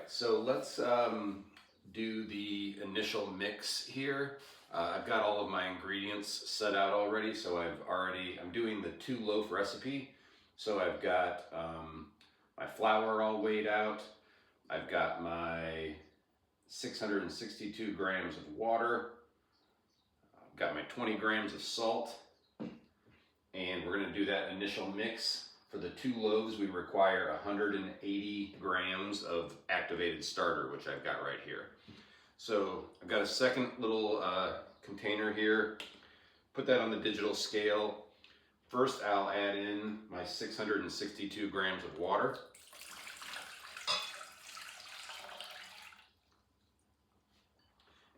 so let's do the initial mix here. I've got all of my ingredients set out already, so I'm doing the 2 loaf recipe. So I've got my flour all weighed out. I've got my 662 grams of water. I've got my 20 grams of salt. And we're gonna do that initial mix. For the 2 loaves, we require 180 grams of activated starter, which I've got right here. So I've got a second little container here. Put that on the digital scale. First, I'll add in my 662 grams of water.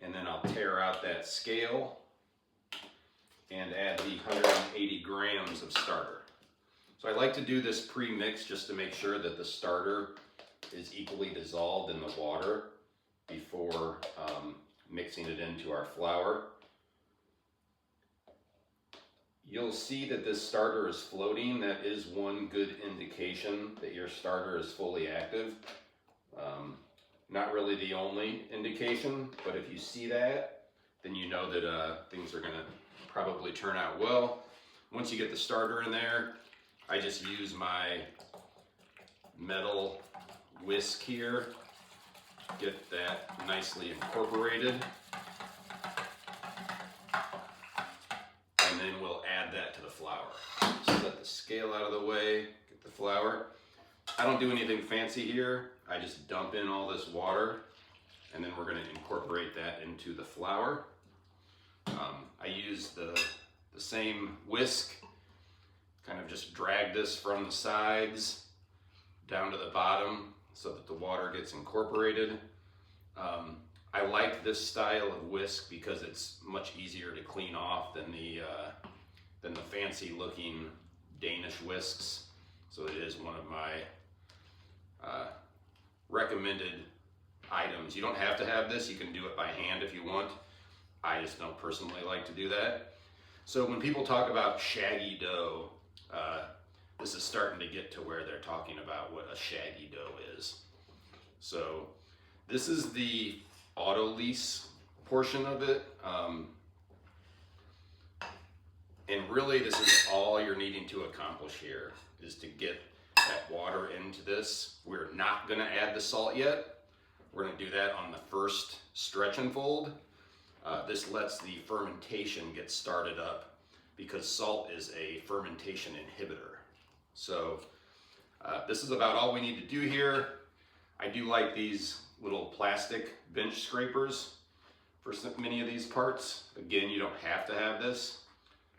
And then I'll tear out that scale and add the 180 grams of starter. So I like to do this pre-mix just to make sure that the starter is equally dissolved in the water before mixing it into our flour. You'll see that this starter is floating. That is one good indication that your starter is fully active. Not really the only indication, but if you see that, then you know that things are gonna probably turn out well. Once you get the starter in there, I just use my metal whisk here, get that nicely incorporated, and then we'll add that to the flour. Set the scale out of the way, get the flour. I don't do anything fancy here. I just dump in all this water, and then we're going to incorporate that into the flour. I use the same whisk. Kind of just drag this from the sides down to the bottom so that the water gets incorporated. I like this style of whisk because it's much easier to clean off than the fancy looking Danish whisks. So it is one of my recommended items. You don't have to have this, you can do it by hand if you want. I just don't personally like to do that. So when people talk about shaggy dough, this is starting to get to where they're talking about what a shaggy dough is. So this is the Autolyse portion of it. And really this is all you're needing to accomplish here, is to get that water into this. We're not gonna add the salt yet. We're gonna do that on the first stretch and fold. This lets the fermentation get started up because salt is a fermentation inhibitor. So this is about all we need to do here. I do like these little plastic bench scrapers for many of these parts. Again, you don't have to have this,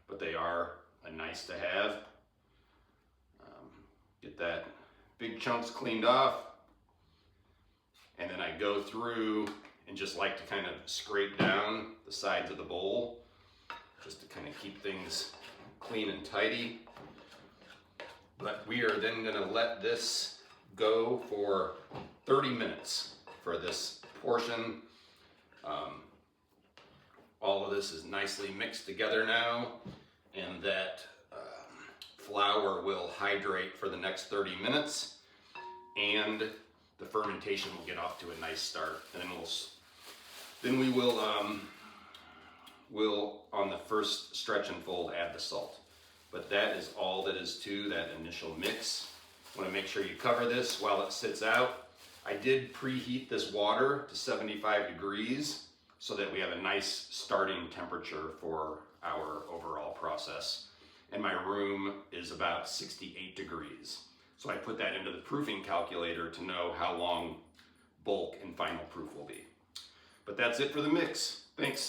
but they are a nice to have. Get that big chunks cleaned off, and then I go through and just like to kind of scrape down the sides of the bowl just to kind of keep things clean and tidy. But we are then going to let this go for 30 minutes for this portion. All of this is nicely mixed together now, and that flour will hydrate for the next 30 minutes, and the fermentation will get off to a nice start. And then we will on the first stretch and fold add the salt. But that is all that is to that initial mix. Want to make sure you cover this while it sits out. I did preheat this water to 75 degrees so that we have a nice starting temperature for our overall process. And my room is about 68 degrees. So I put that into the proofing calculator to know how long bulk and final proof will be. But that's it for the mix. Thanks.